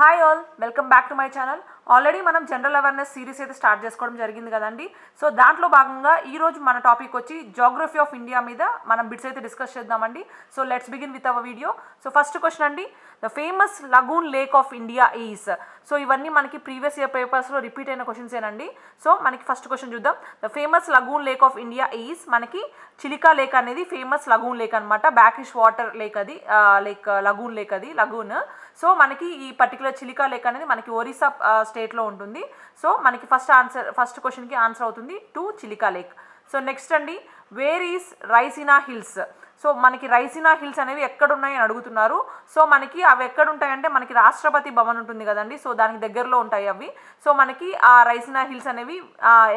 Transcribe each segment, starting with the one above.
Hi all, welcome back to my channel. Already మనం general awareness series అయితే start చేసుకోవడం జరిగింది కదండి. సో దాంట్లో భాగంగా ఈరోజు మన టాపిక్ వచ్చి జోగ్రఫీ ఆఫ్ ఇండియా మీద మనం బిట్స్ అయితే డిస్కస్ చేద్దామండి. So let's begin with our video. So first question అండి, the famous lagoon lake of India is. సో ఇవన్నీ మనకి ప్రీవియస్ ఇయర్ పేపర్స్లో రిపీట్ అయిన క్వశ్చన్స్ ఏనండి. సో మనకి ఫస్ట్ క్వశ్చన్ చూద్దాం. The famous lagoon lake of India is, మనకి చిలికా లేక్ అనేది ఫేమస్ లగూన్ లేక్ అనమాట. బ్యాకిష్ వాటర్ లేక్ అది, లగూన్ లేక్ అది లగూన్. సో మనకి ఈ పర్టికులర్ చిలికా లేక్ అనేది మనకి ఒరిస్సా స్టేట్లో ఉంటుంది. సో మనకి ఫస్ట్ క్వశ్చన్కి ఆన్సర్ అవుతుంది to Chilika lake. So next అండి, where is Raisina hills. So మనకి రైసినా హిల్స్ అనేవి ఎక్కడున్నాయి అని అడుగుతున్నారు. సో మనకి అవి ఎక్కడ ఉంటాయంటే మనకి రాష్ట్రపతి భవన్ ఉంటుంది కదండి, సో దానికి దగ్గరలో ఉంటాయి అవి. సో మనకి ఆ రైసినా హిల్స్ అనేవి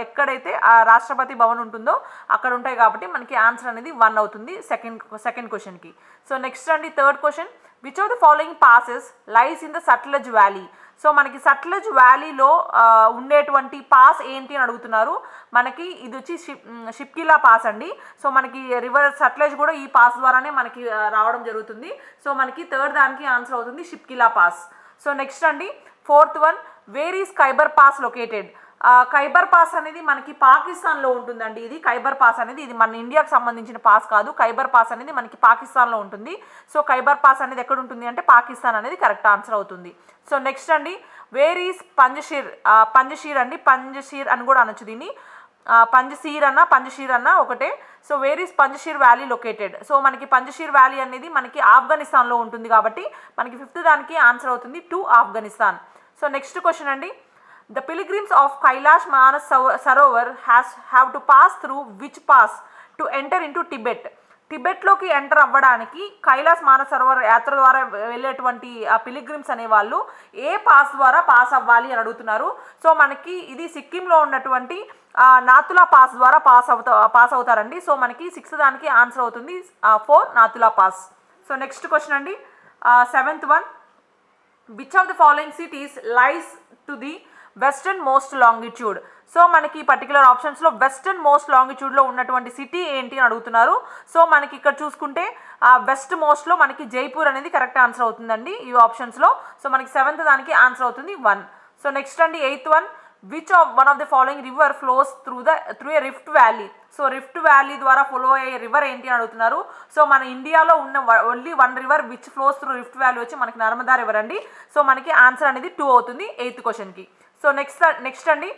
ఎక్కడైతే ఆ రాష్ట్రపతి భవన్ ఉంటుందో అక్కడ ఉంటాయి కాబట్టి మనకి ఆన్సర్ అనేది 1 అవుతుంది సెకండ్ క్వశ్చన్కి. సో నెక్స్ట్ అండి, third question, which of the following passes lies in the Sutlej valley. So మనకి సట్లెజ్ వ్యాలీలో ఉండేటువంటి పాస్ ఏంటి అని అడుగుతున్నారు. మనకి ఇది వచ్చి షిప్కిలా పాస్ అండి. సో మనకి రివర్ సట్లెజ్ కూడా ఈ పాస్ ద్వారానే మనకి రావడం జరుగుతుంది. సో మనకి థర్డ్ దానికి ఆన్సర్ అవుతుంది షిప్కిలా పాస్. సో నెక్స్ట్ అండి, fourth one, where is Khyber pass located. Khyber pass అనేది మనకి పాకిస్తాన్లో ఉంటుందండి. ఇది ఖైబర్ పాస్ అనేది ఇది మన ఇండియాకి సంబంధించిన పాస్ కాదు. ఖైబర్ పాస్ అనేది మనకి పాకిస్తాన్లో ఉంటుంది. సో ఖైబర్ పాస్ అనేది ఎక్కడ ఉంటుంది అంటే పాకిస్తాన్ అనేది కరెక్ట్ ఆన్సర్ అవుతుంది. సో నెక్స్ట్ అండి, వేర్ ఈస్ పంజషీర్ అండి, పంజషీర్ అని కూడా అనొచ్చు దీన్ని, పంజషీర్ అన్న ఒకటే. So where is Panjshir valley located. So మనకి పంజషీర్ వ్యాలీ అనేది మనకి ఆఫ్ఘనిస్తాన్లో ఉంటుంది కాబట్టి మనకి ఫిఫ్త్ దానికి ఆన్సర్ అవుతుంది to Afghanistan. So next question అండి, the pilgrims of Kailash Manas Sarovar have to pass through which pass to enter into Tibet. టిబెట్లోకి ఎంటర్ అవ్వడానికి కైలాస్ మానస్ సరోవర్ యాత్ర ద్వారా వెళ్ళేటువంటి ఆ పిలిగ్రిమ్స్ అనేవాళ్ళు ఏ పాస్ ద్వారా పాస్ అవ్వాలి అని అడుగుతున్నారు. సో మనకి ఇది సిక్కింలో ఉన్నటువంటి నాతులా పాస్ ద్వారా పాస్ అవుతారండి. సో మనకి సిక్స్త్ దానికి ఆన్సర్ అవుతుంది 4 Nathula pass. So next question అండి, seventh one, which of the following cities lies to the western most longitude. So మనకి పర్టికులర్ ఆప్షన్స్లో వెస్టర్న్ మోస్ట్ లాంగిట్యూడ్లో ఉన్నటువంటి సిటీ ఏంటి అని అడుగుతున్నారు. సో మనకి ఇక్కడ చూసుకుంటే వెస్ట్ మోస్ట్లో మనకి జైపూర్ అనేది కరెక్ట్ ఆన్సర్ అవుతుందండి ఈ ఆప్షన్స్లో. సో మనకి సెవెంత్ దానికి ఆన్సర్ అవుతుంది 1. సో నెక్స్ట్ అండి, eighth one, which of one of the following river flows through a rift valley. So rift valley ద్వారా ఫ్లో అయ్యే రివర్ ఏంటి అని అడుగుతున్నారు. సో మన ఇండియాలో ఉన్న only 1 river which flows through rift valley వచ్చి మనకి నర్మదా రివర్ అండి. సో మనకి ఆన్సర్ అనేది 2 అవుతుంది ఎయిత్ క్వశ్చన్కి. సో నెక్స్ట్ అండి,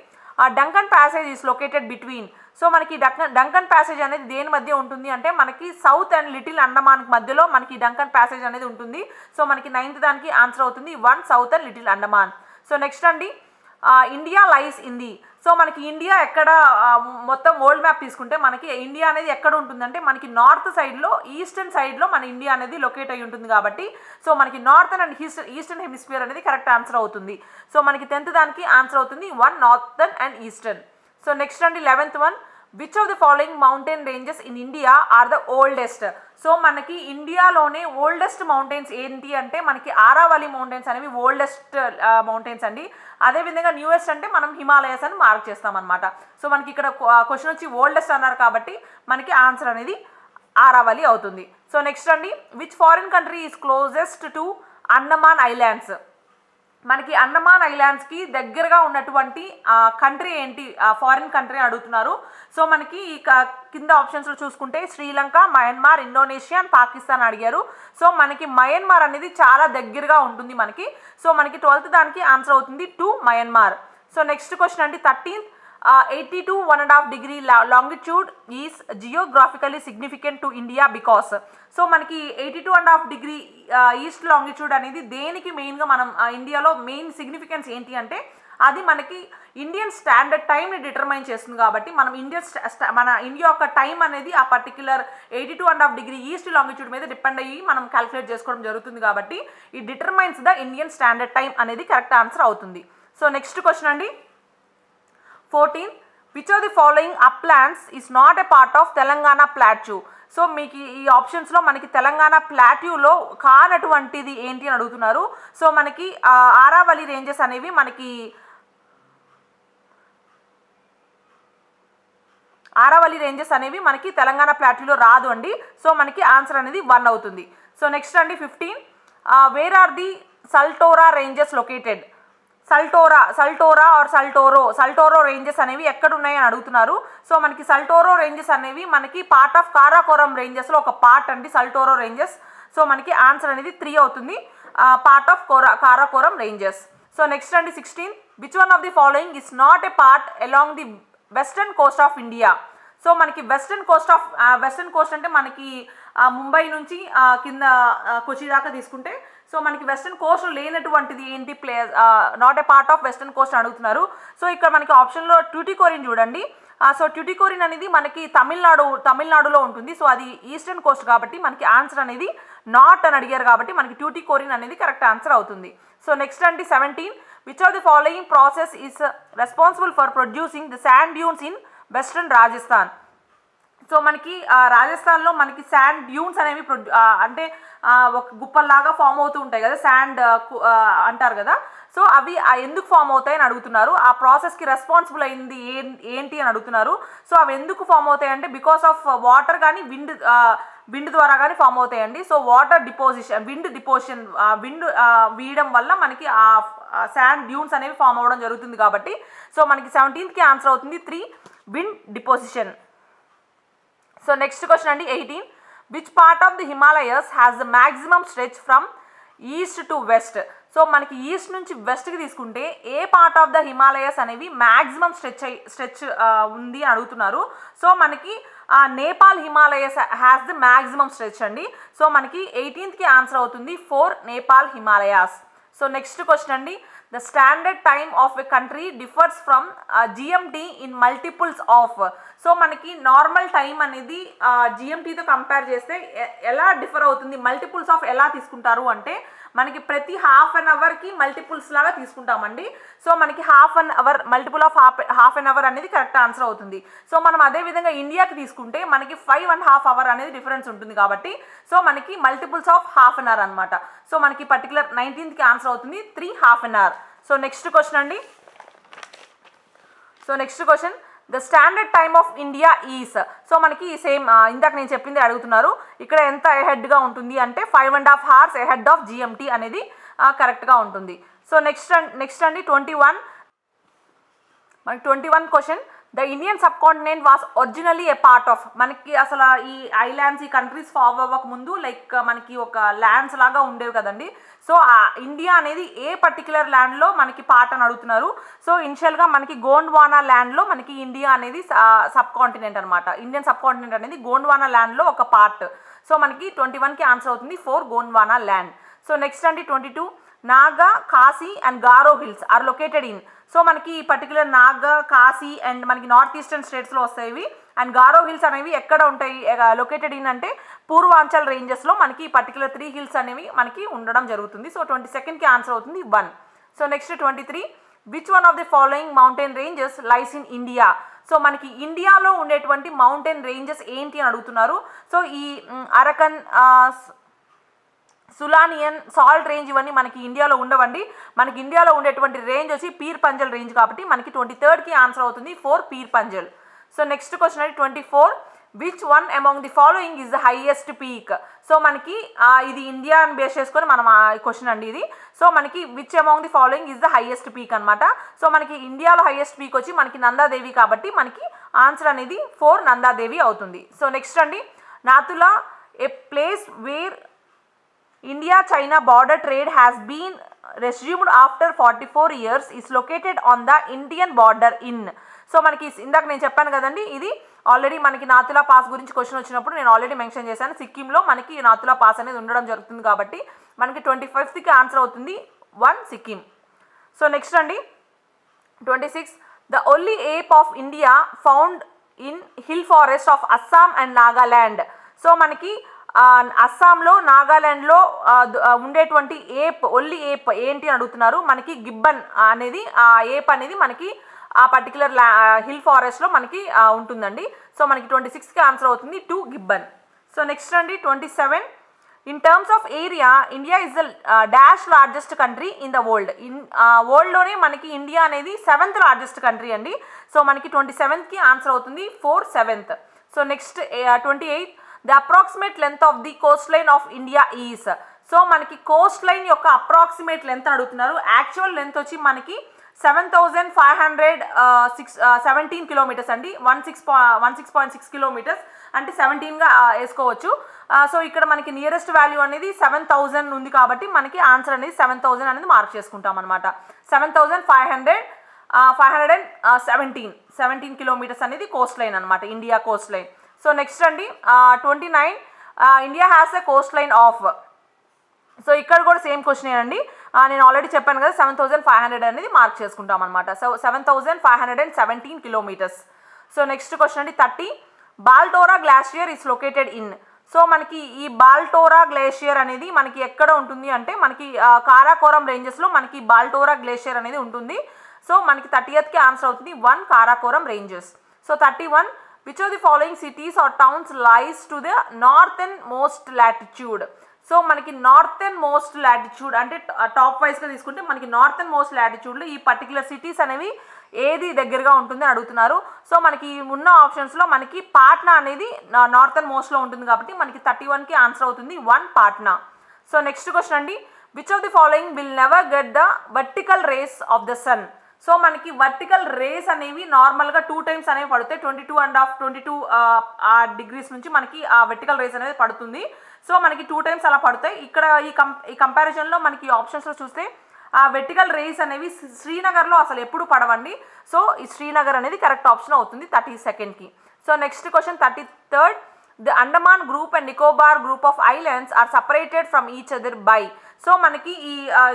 Duncan passage is located between. So మనకి డంకన్ ప్యాసేజ్ అనేది దేని మధ్య ఉంటుంది అంటే మనకి సౌత్ అండ్ లిటిల్ అండమాన్ మధ్యలో మనకి డంకన్ ప్యాసేజ్ అనేది ఉంటుంది. సో మనకి 9th దానికి ఆన్సర్ అవుతుంది 1 south and little Andaman. So next అండి, India lies in the. So మనకి ఇండియా ఎక్కడ మొత్తం వరల్డ్ మ్యాప్ తీసుకుంటే మనకి ఇండియా అనేది ఎక్కడ ఉంటుందంటే మనకి నార్త్ సైడ్లో ఈస్టర్న్ సైడ్లో మన ఇండియా అనేది లొకేట్ అయి ఉంటుంది కాబట్టి సో మనకి నార్థన్ అండ్ ఈస్టర్న్ హెమిస్ఫియర్ అనేది కరెక్ట్ ఆన్సర్ అవుతుంది. సో మనకి 10th దానికి ఆన్సర్ అవుతుంది 1 northern and eastern. So next అండి, 11th one, which of the following mountain ranges in India are the oldest. So మనకి ఇండియాలోనే ఓల్డెస్ట్ మౌంటైన్స్ ఏంటి అంటే మనకి ఆరావళి మౌంటైన్స్ అనేవి ఓల్డెస్ట్ మౌంటైన్స్ అండి. అదేవిధంగా న్యూయెస్ట్ అంటే మనం హిమాలయస్ అని మార్క్ చేస్తామన్నమాట. సో మనకి ఇక్కడ క్వశ్చన్ వచ్చి ఓల్డెస్ట్ అన్నారు కాబట్టి మనకి ఆన్సర్ అనేది ఆరావళి అవుతుంది. సో నెక్స్ట్ అండి, which foreign country is closest to Andaman islands. మనకి అండమాన్ ఐలాండ్స్కి దగ్గరగా ఉన్నటువంటి కంట్రీ ఏంటి, ఫారిన్ కంట్రీ అడుగుతున్నారు. సో మనకి ఈ కింద ఆప్షన్స్లో చూసుకుంటే Sri Lanka, Myanmar, Indonesia and Pakistan అడిగారు. సో మనకి మయన్మార్ అనేది చాలా దగ్గరగా ఉంటుంది మనకి. సో మనకి 12th దానికి ఆన్సర్ అవుతుంది 2 మయన్మార్. సో నెక్స్ట్ క్వశ్చన్ అండి, 13th, 82.5 degree longitude is geographically significant to India because. So మనకి 82.5 degree ఈస్ట్ లాంగిట్యూడ్ అనేది దేనికి మెయిన్గా మనం ఇండియాలో మెయిన్ సిగ్నిఫికెన్స్ ఏంటి అంటే అది మనకి ఇండియన్ స్టాండర్డ్ టైంని డిటర్మైన్ చేస్తుంది కాబట్టి మనం మన ఇండియా యొక్క టైం అనేది ఆ పర్టిక్యులర్ 82.5 degree ఈస్ట్ లాంగిట్యూడ్ మీద డిపెండ్ అయ్యి మనం క్యాలిక్యులేట్ చేసుకోవడం జరుగుతుంది కాబట్టి ఈ determines the Indian standard time అనేది కరెక్ట్ ఆన్సర్ అవుతుంది. సో నెక్స్ట్ క్వశ్చన్ అండి, 14, which of the following uplands is not a part of Telangana plateau. So మీకు ఈ ఆప్షన్స్లో మనకి తెలంగాణ ప్లాట్యూలో కానటువంటిది ఏంటి అని అడుగుతున్నారు. సో మనకి ఆరావళి రేంజెస్ అనేవి మనకి తెలంగాణ ప్లాట్యూలో రాదు అండి. సో మనకి ఆన్సర్ అనేది 1 అవుతుంది. సో నెక్స్ట్ అండి, 15, where are the Saltora ranges located? Saltora or Saltoro ranges అనేవి ఎక్కడ ఉన్నాయి అని అడుగుతున్నారు. సో మనకి సల్టోరో రేంజెస్ అనేవి మనకి పార్ట్ ఆఫ్ కారాకోరం రేంజెస్లో ఒక పార్ట్ అండి సల్టోరో రేంజెస్. సో మనకి ఆన్సర్ అనేది 3 అవుతుంది, part of Karakoram ranges. So next అండి 16, which one of the following is not a part along the western Coast of India? So మనకి వెస్టర్న్ కోస్ట్ అంటే మనకి ముంబై నుంచి కింద కొచ్చి దాకా తీసుకుంటే, సో మనకి వెస్టర్న్ కోస్ట్ లేనటువంటిది ఏంటి place, not a part of western Coast అడుగుతున్నారు. సో ఇక్కడ మనకి ఆప్షన్లో ట్యూటికోరిన్ చూడండి. సో ట్యూటికోరిన్ అనేది మనకి తమిళనాడులో ఉంటుంది. సో అది ఈస్టర్న్ కోస్ట్ కాబట్టి మనకి ఆన్సర్ అనేది నాట్ అని అడిగారు కాబట్టి మనకి ట్యూటికోరిన్ అనేది కరెక్ట్ ఆన్సర్ అవుతుంది. సో నెక్స్ట్ అండి 17, which of the following process is responsible for producing the sand dunes in western Rajasthan? So మనకి రాజస్థాన్లో మనకి శాండ్ డ్యూన్స్ అనేవి అంటే ఒక గుప్పల్లాగా ఫామ్ అవుతూ ఉంటాయి కదా, శాండ్ అంటారు కదా. సో అవి ఎందుకు ఫామ్ అవుతాయి అని అడుగుతున్నారు. ఆ ప్రాసెస్కి రెస్పాన్సిబుల్ అయింది ఏంటి అని అడుగుతున్నారు. సో అవి ఎందుకు ఫామ్ అవుతాయి అంటే బికాస్ ఆఫ్ వాటర్ కానీ విండ్ ద్వారా కానీ ఫామ్ అవుతాయండి. సో విండ్ డిపోజిషన్ వీయడం వల్ల మనకి ఆ శాండ్ డ్యూన్స్ అనేవి ఫామ్ అవ్వడం జరుగుతుంది కాబట్టి సో మనకి 17కి ఆన్సర్ అవుతుంది 3, wind deposition. So next question అండి 18, which part of the Himalayas has the maximum stretch from east to west? So మనకి ఈస్ట్ నుంచి వెస్ట్కి తీసుకుంటే a part of the Himalayas అనేవి మ్యాక్సిమం స్ట్రెచ్ ఉంది అని అడుగుతున్నారు. సో మనకి Nepal Himalayas has the maximum stretch అండి. సో మనకి 18కి ఆన్సర్ అవుతుంది 4, Nepal Himalayas. So next question అండి, the standard time of a country differs from GMT in multiples of? So మనకి నార్మల్ టైం అనేది జిఎంటీతో కంపేర్ చేస్తే ఎలా డిఫర్ అవుతుంది, మల్టిపుల్స్ ఆఫ్ ఎలా తీసుకుంటారు అంటే మనకి ప్రతి హాఫ్ అన్ అవర్కి మల్టిపుల్స్ లాగా తీసుకుంటామండి. సో మనకి half an hour multiple of half an hour అనేది కరెక్ట్ ఆన్సర్ అవుతుంది. సో మనం అదేవిధంగా ఇండియాకి తీసుకుంటే మనకి 5.5 hours అనేది డిఫరెన్స్ ఉంటుంది కాబట్టి సో మనకి multiples of half an hour అనమాట. సో మనకి పర్టికులర్ 19కి ఆన్సర్ అవుతుంది 3, half an hour. So next question అండి, so next question, the standard time of India is? So మనకి సేమ్ ఇందాక నేను చెప్పింది అడుగుతున్నారు. ఇక్కడ ఎంత ఎహెడ్గా ఉంటుంది అంటే 5.5 hours ఎహెడ్ ఆఫ్ జిఎంటీ అనేది కరెక్ట్గా ఉంటుంది. సో నెక్స్ట్ అండి 21, మనకి 21 question, the Indian sub continent was originally A part of? మనకి అసలు ఈ ఐలాండ్స్ ఈ కంట్రీస్ ఫామ్ అవ్వక ముందు లైక్ మనకి ఒక ల్యాండ్స్ లాగా ఉండేవి కదండి. సో ఇండియా అనేది ఏ పర్టికులర్ ల్యాండ్లో మనకి పార్ట్ అని అడుగుతున్నారు. సో ఇనిషియల్గా మనకి గోండ్వానా ల్యాండ్లో మనకి ఇండియా అనేది సబ్ కాంటినెంట్ అనమాట. ఇండియన్ సబ్ కాంటినెంట్ అనేది గోండ్వానా ల్యాండ్లో ఒక పార్ట్. సో మనకి 21కి ఆన్సర్ అవుతుంది 4, గోండ్వానా ల్యాండ్. సో నెక్స్ట్ అండి 22, Naga, Khasi and Garo hills are located in? So మనకి ఈ పర్టికులర్ నాగా, కాశీ అండ్ మనకి నార్త్ ఈస్టర్న్ స్టేట్స్లో వస్తాయి. అండ్ గారో హిల్స్ అనేవి ఎక్కడ ఉంటాయి లొకేటెడ్ ఇన్ అంటే పూర్వాంచల్ రేంజెస్లో మనకి ఈ పర్టికులర్ 3 hills అనేవి మనకి ఉండడం జరుగుతుంది. సో 22కి ఆన్సర్ అవుతుంది 1. So next 23, which one of the following mountain ranges lies in India? So మనకి ఇండియాలో ఉండేటువంటి మౌంటైన్ రేంజెస్ ఏంటి అని అడుగుతున్నారు. సో ఈ అరకన్, సులానియన్, సాల్ట్ రేంజ్ ఇవన్నీ మనకి ఇండియాలో ఉండవండి. మనకి ఇండియాలో ఉండేటువంటి రేంజ్ వచ్చి పీర్ పంజల్ రేంజ్ కాబట్టి మనకి 23కి ఆన్సర్ అవుతుంది 4, peer Panjal. So next question అండి 24, which one among the following is the highest peak? So మనకి ఇది ఇండియా అని బేస్ చేసుకొని మనం క్వశ్చన్ అండి ఇది. సో మనకి which among the following is the highest peak అనమాట. సో మనకి ఇండియాలో హైయెస్ట్ పీక్ వచ్చి మనకి నందాదేవి కాబట్టి మనకి ఆన్సర్ అనేది 4, నందాదేవి అవుతుంది. సో నెక్స్ట్ అండి, Nathula, a place where India-China border trade has been resumed after 44 years is located on the Indian border in? So మనకి ఇందాక నేను చెప్పాను కదండి, ఇది ఆల్రెడీ మనకి నాతులా పాస్ గురించి క్వశ్చన్ వచ్చినప్పుడు నేను ఆల్రెడీ మెన్షన్ చేశాను. సిక్కింలో మనకి నాతులా పాస్ అనేది ఉండడం జరుగుతుంది కాబట్టి మనకి 25కి ఆన్సర్ అవుతుంది 1, సిక్కిం. సో నెక్స్ట్ అండి 26, the only app of India found in hill forest of Assam and Nagaland? So మనకి అస్సాంలో, నాగాల్యాండ్లో ఉండేటువంటి ఓన్లీ ఏప్ ఏంటి అని అడుగుతున్నారు. మనకి గిబ్బన్ అనేది ఆ ఏప్ అనేది మనకి ఆ పర్టికులర్ హిల్ ఫారెస్ట్లో మనకి ఉంటుందండి. సో మనకి 26కి ఆన్సర్ అవుతుంది 2, గిబ్బన్. సో నెక్స్ట్ అండి 27, in terms of area India is the dash largest country in the world? వరల్డ్లోనే మనకి ఇండియా అనేది 7th లార్జెస్ట్ కంట్రీ అండి. సో మనకి 27కి ఆన్సర్ అవుతుంది 4, 7th. So next 28, the approximate length of the Coast line of India is? So మనకి Coast line యొక్క approximate length అడుగుతున్నారు. Actual length వచ్చి మనకి 7,517 కిలోమీటర్స్ అండి. 16.6 కిలోమీటర్స్ అంటే 17గా వేసుకోవచ్చు. సో ఇక్కడ మనకి నియరెస్ట్ వాల్యూ అనేది 7,000 ఉంది కాబట్టి మనకి ఆన్సర్ అనేది 7,000 అనేది మార్క్ చేసుకుంటాం అనమాట. 7,517 కిలోమీటర్స్ అనేది కోస్ట్ లైన్ అనమాట, India Coast line. So next అండి 29 India has a Coast line of. So ఇక్కడ కూడా సేమ్ క్వశ్చన్ అండి. నేను ఆల్రెడీ చెప్పాను కదా 7,500 అనేది మార్క్ చేసుకుంటాం అనమాట. So 7,517 kilometres. So next question అండి 30 Baltoro glacier is located in. So మనకి ఈ బాల్టోరా గ్లేషియర్ అనేది మనకి ఎక్కడ ఉంటుంది అంటే మనకి కారాకోరం రేంజెస్లో మనకి బాల్టోరా గ్లేషియర్ అనేది ఉంటుంది. సో మనకి 30th ఆన్సర్ అవుతుంది 1 Karakoram ranges. So 31 which of the following cities or towns lies to the northernmost latitude. So మనకి నార్థన్ మోస్ట్ లాటిట్యూడ్ అంటే టాప్ వైజ్గా తీసుకుంటే మనకి నార్థన్ మోస్ట్ లాటిట్యూడ్లో ఈ పర్టికులర్ సిటీస్ అనేవి ఏది దగ్గరగా ఉంటుందని అడుగుతున్నారు. సో మనకి ఉన్న ఆప్షన్స్లో మనకి పాట్నా అనేది నార్థన్ మోస్ట్లో ఉంటుంది కాబట్టి మనకి 31కి ఆన్సర్ అవుతుంది 1 పాట్నా. సో నెక్స్ట్ క్వశ్చన్ అండి which of the following will never get the vertical rays of the sun. So మనకి వర్టికల్ రేస్ అనేవి నార్మల్గా 2 times అనేవి పడతాయి. 22 డిగ్రీస్ నుంచి మనకి ఆ వర్టికల్ రేస్ అనేది పడుతుంది. సో మనకి 2 times అలా పడతాయి. ఇక్కడ ఈ కంపారిజన్లో మనకి ఆప్షన్స్లో చూస్తే ఆ వెర్టికల్ రేస్ అనేవి శ్రీనగర్లో అసలు ఎప్పుడు పడవండి. సో ఈ శ్రీనగర్ అనేది కరెక్ట్ ఆప్షన్ అవుతుంది 32కి. So next question 33 the Andaman group and Nicobar group of islands are separated from each other by. So మనకి ఈ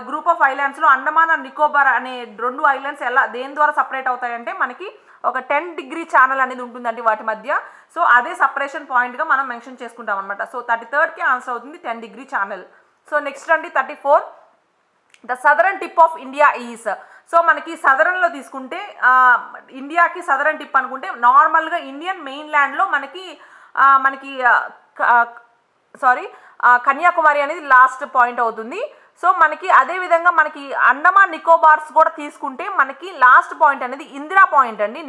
గ్రూప్ ఆఫ్ ఐలాండ్స్లో అండమాన్ అండ్ నికోబార్ అనే 2 ఐలాండ్స్ దేని ద్వారా సపరేట్ అవుతాయంటే మనకి ఒక 10 degree ఛానల్ అనేది ఉంటుందండి వాటి మధ్య. సో అదే సపరేషన్ పాయింట్గా మనం మెన్షన్ చేసుకుంటాం అనమాట. సో 33కి ఆన్సర్ అవుతుంది 10 degree ఛానల్. సో నెక్స్ట్ అండి 34 the southern tip of India is. So మనకి సదరన్లో తీసుకుంటే ఇండియాకి సదరన్ టిప్ అనుకుంటే నార్మల్గా ఇండియన్ మెయిన్ ల్యాండ్లో మనకి కన్యాకుమారి అనేది లాస్ట్ పాయింట్ అవుతుంది. సో మనకి అదేవిధంగా మనకి అండమాన్ నికోబార్స్ కూడా తీసుకుంటే మనకి లాస్ట్ పాయింట్ అనేది ఇందిరా పాయింట్ అండి.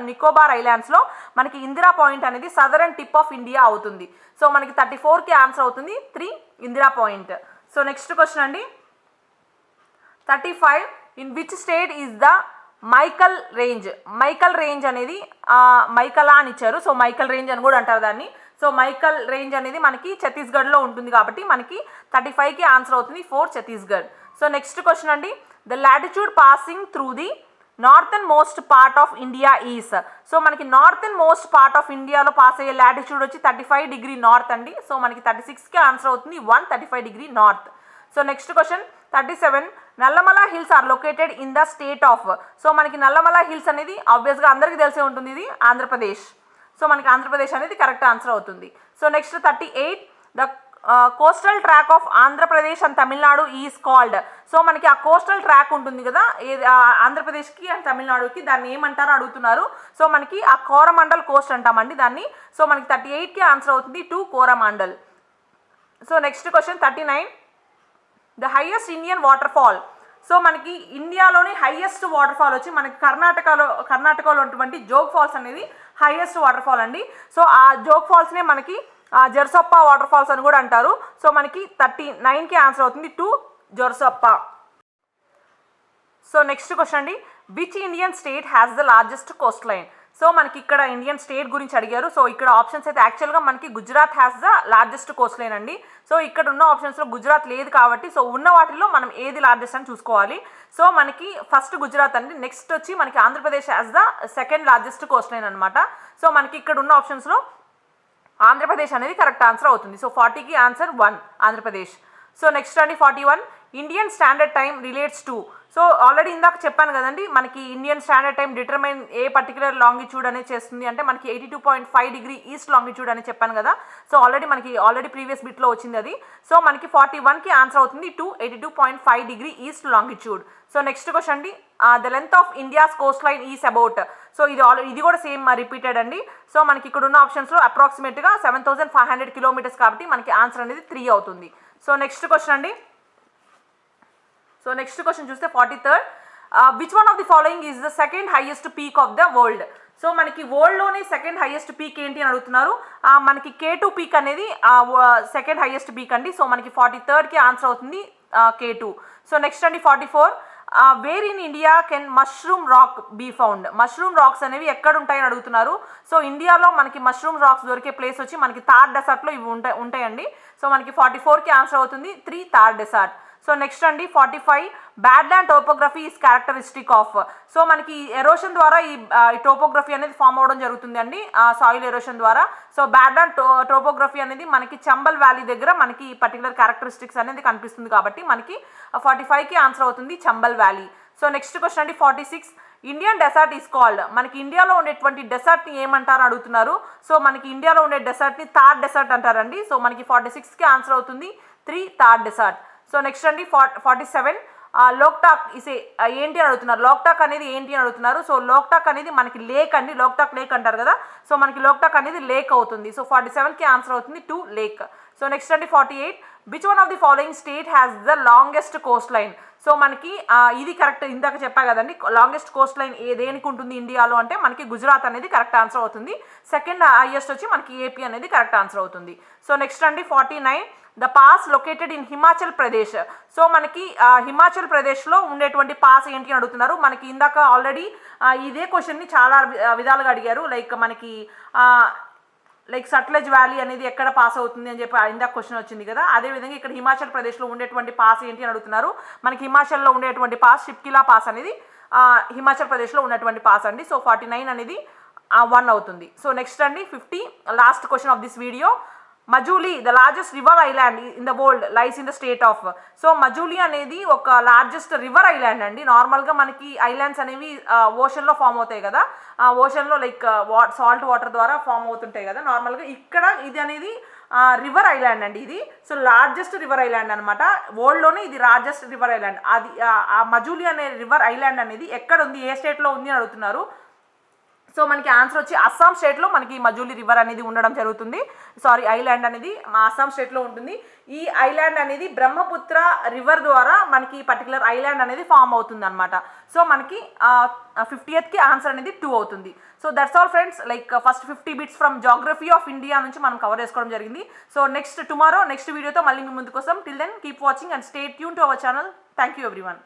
నికోబార్ ఐలాండ్స్లో మనకి ఇందిరా పాయింట్ అనేది సదరన్ టిప్ ఆఫ్ ఇండియా అవుతుంది. సో మనకి 34కి ఆన్సర్ అవుతుంది 3 Indira point. So next question అండి 35 in which state is the Michael range. Michael range అనేది మైకలా అని ఇచ్చారు. సో మైకల్ రేంజ్ అని కూడా అంటారు దాన్ని. సో మైకల్ రేంజ్ అనేది మనకి ఛత్తీస్గఢ్లో ఉంటుంది కాబట్టి మనకి 35కి ఆన్సర్ అవుతుంది 4 ఛత్తీస్గఢ్. సో నెక్స్ట్ క్వశ్చన్ అండి the latitude passing through the northern most part of India is. So మనకి నార్థన్ మోస్ట్ పార్ట్ ఆఫ్ ఇండియాలో పాస్ అయ్యే లాటిట్యూడ్ వచ్చి 35 degree నార్త్ అండి. సో మనకి 36కి ఆన్సర్ అవుతుంది 135 degree north. So next question 37 Nallamala hills are located in the state of. So మనకి Nallamala hills అనేది ఆబ్వియస్గా అందరికీ తెలిసే ఉంటుంది, ఇది ఆంధ్రప్రదేశ్. సో మనకి ఆంధ్రప్రదేశ్ అనేది కరెక్ట్ ఆన్సర్ అవుతుంది. So next 38 the coastal track of Andhra Pradesh and Tamil Nadu is called. So మనకి ఆ కోస్టల్ ట్రాక్ ఉంటుంది కదా ఆంధ్రప్రదేశ్కి అండ్ తమిళనాడుకి, దాన్ని ఏమంటారో అడుగుతున్నారు. సో మనకి ఆ కోరమండల్ కోస్ట్ అంటామండి దాన్ని. సో మనకి 38కి ఆన్సర్ అవుతుంది 2 Coromandel. So next question 39 the highest Indian water fall. So మనకి ఇండియాలోని హైయెస్ట్ వాటర్ ఫాల్ వచ్చి మనకి కర్ణాటకలో ఉన్నటువంటి జోగ్ ఫాల్స్ అనేది హైయెస్ట్ వాటర్ ఫాల్ అండి. సో ఆ జోగ్ ఫాల్స్నే మనకి జెర్సొప్ప వాటర్ ఫాల్స్ అని కూడా అంటారు. సో మనకి 39కి ఆన్సర్ అవుతుంది 2 జెర్సొప్ప. సో నెక్స్ట్ క్వశ్చన్ అండి which Indian state has the largest Coast line. So మనకి ఇక్కడ ఇండియన్ స్టేట్ గురించి అడిగారు. సో ఇక్కడ ఆప్షన్స్ అయితే యాక్చువల్గా మనకి Gujarat has the largest Coast line అండి. సో ఇక్కడ ఉన్న ఆప్షన్స్లో గుజరాత్ లేదు కాబట్టి సో ఉన్న వాటిల్లో మనం ఏది లార్జెస్ట్ అని చూసుకోవాలి. సో మనకి ఫస్ట్ గుజరాత్ అండి, నెక్స్ట్ వచ్చి మనకి Andhra Pradesh has the second largest coastline అనమాట. సో మనకి ఇక్కడ ఉన్న ఆప్షన్స్లో ఆంధ్రప్రదేశ్ అనేది కరెక్ట్ ఆన్సర్ అవుతుంది. సో 40కి ఆన్సర్ 1 ఆంధ్రప్రదేశ్. సో నెక్స్ట్ అండి 41 Indian standard time relates to. So already ఇందాక చెప్పాను కదండి మనకి Indian standard time determine a particular longitude అనేది చేస్తుంది అంటే మనకి 82.5 degree ఈస్ట్ లాంగిట్యూడ్ అని చెప్పాను కదా. సో ఆల్రెడీ ప్రీవియస్ బిట్లో వచ్చింది అది. సో మనకి 41కి ఆన్సర్ అవుతుంది 82.5 degree east longitude. So next question అండి the length of India's coast line is about. So ఇది కూడా సేమ్ రిపీటెడ్ అండి. సో మనకి ఇక్కడ ఉన్న ఆప్షన్స్లో అప్రాక్సిమేట్గా 7,500 kilometers కాబట్టి మనకి ఆన్సర్ అనేది 3 అవుతుంది. సో నెక్స్ట్ క్వశ్చన్ అండి చూస్తే 43 which one of the following is the second highest peak of the world. So మనకి వరల్డ్లోనే సెకండ్ హైయెస్ట్ పీక్ ఏంటి అని అడుగుతున్నారు. మనకి K2 పీక్ అనేది సెకండ్ హైయెస్ట్ పీక్ అండి. సో మనకి 43కి ఆన్సర్ అవుతుంది K2. సో నెక్స్ట్ అండి 44, where in India can mushroom rock be found. Mushroom rocks అనేవి ఎక్కడ ఉంటాయని అడుగుతున్నారు. సో ఇండియాలో మనకి మష్రూమ్ రాక్స్ దొరికే ప్లేస్ వచ్చి మనకి థార్ డెసర్ట్లో ఇవి ఉంటాయండి. సో మనకి 44కి ఆన్సర్ అవుతుంది 3 థార్ డెసర్ట్. సో నెక్స్ట్ అండి 45, bad land topography is characteristic of. So మనకి ఎరోషన్ ద్వారా ఈ టోపోగ్రఫీ అనేది ఫామ్ అవ్వడం జరుగుతుంది అండి, సాయిల్ ఎరోషన్ ద్వారా. సో బ్యాడ్ ల్యాండ్ టోపోగ్రఫీ అనేది మనకి చంబల్ వ్యాలీ దగ్గర మనకి ఈ పర్టికులర్ క్యారెక్టరిస్టిక్స్ అనేది కనిపిస్తుంది కాబట్టి మనకి 45కి ఆన్సర్ అవుతుంది Chambal valley. So next question అండి 46, ఇండియన్ డెసర్ట్ ఈస్ కాల్డ్. మనకి ఇండియాలో ఉండేటువంటి డెసర్ట్ని ఏమంటారు అడుగుతున్నారు. సో మనకి ఇండియాలో ఉండే డెసర్ట్ని థార్ డెసర్ట్ అంటారండి. సో మనకి 46కి ఆన్సర్ అవుతుంది 3 థార్ డెసర్ట్. సో నెక్స్ట్ అండి 47, లోక్టాక్ ఏంటి అని అడుగుతున్నారు. లోక్టాక్ అనేది ఏంటి అని అడుగుతున్నారు. సో లోక్టాక్ అనేది మనకి లేక్ అండి, లోక్టాక్ లేక్ అంటారు కదా. సో మనకి లోక్టాక్ అనేది లేక్ అవుతుంది. సో 47కి ఆన్సర్ అవుతుంది 2 లేక్. సో నెక్స్ట్ అండి 48, which one of the following state has the longest Coast line. So మనకి ఇది కరెక్ట్, ఇందాక చెప్పా కదండి లాంగెస్ట్ కోస్ట్ లైన్ దేనికి ఉంటుంది ఇండియాలో అంటే మనకి గుజరాత్ అనేది కరెక్ట్ ఆన్సర్ అవుతుంది. సెకండ్ హైయెస్ట్ వచ్చి మనకి ఏపీ అనేది కరెక్ట్ ఆన్సర్ అవుతుంది. సో నెక్స్ట్ అండి 49, the pass located in Himachal Pradesh. So మనకి హిమాచల్ ప్రదేశ్లో ఉండేటువంటి పాస్ ఏంటి అని అడుగుతున్నారు. మనకి ఇందాక ఆల్రెడీ ఇదే క్వశ్చన్ని చాలా విధాలుగా అడిగారు. లైక్ సట్లెజ్ వ్యాలీ అనేది ఎక్కడ పాస్ అవుతుంది అని చెప్పి ఇందాక క్వశ్చన్ వచ్చింది కదా. అదేవిధంగా ఇక్కడ హిమాచల్ ప్రదేశ్లో ఉండేటువంటి పాస్ ఏంటి అని అడుగుతున్నారు. మనకి హిమాచల్లో ఉండేటువంటి పాస్ షిప్కిలా పాస్ అనేది హిమాచల్ ప్రదేశ్లో ఉన్నటువంటి పాస్ అండి. సో 49 అనేది 1 అవుతుంది. సో నెక్స్ట్ అండి 50, last question of this video. Majuli the largest river island in the world lies in the state of. So Majuli అనేది ఒక లార్జెస్ట్ రివర్ ఐలాండ్ అండి. నార్మల్గా మనకి ఐలాండ్స్ అనేవి ఓషన్లో ఫామ్ అవుతాయి కదా, ఓషన్లో లైక్ సాల్ట్ వాటర్ ద్వారా ఫామ్ అవుతుంటాయి కదా నార్మల్గా. ఇక్కడ ఇది అనేది రివర్ ఐలాండ్ అండి ఇది. సో లార్జెస్ట్ రివర్ ఐలాండ్ అనమాట, వరల్డ్లోనే ఇది లార్జెస్ట్ రివర్ ఐలాండ్. అది ఆ మజూలీ అనే రివర్ ఐలాండ్ అనేది ఎక్కడ ఉంది, ఏ స్టేట్లో ఉంది అని అడుగుతున్నారు. సో మనకి ఆన్సర్ వచ్చి అస్సాం స్టేట్లో మనకి మజూలీ రివర్ అనేది ఉండడం జరుగుతుంది. ఐలాండ్ అనేది మా అస్సాం స్టేట్లో ఉంటుంది. ఈ ఐలాండ్ అనేది బ్రహ్మపుత్ర రివర్ ద్వారా మనకి పర్టికులర్ ఐలాండ్ అనేది ఫామ్ అవుతుంది అనమాట. సో మనకి 50కి ఆన్సర్ అనేది 2 అవుతుంది. So that's all friends, like first 50 bits from geography of India నుంచి మనం కవర్ చేసుకోవడం జరిగింది. సో నెక్స్ట్ వీడియోతో మళ్ళీ మీ ముందుకు వస్తాం. Till then keep watching and stay tune to our channel. Thank you everyone.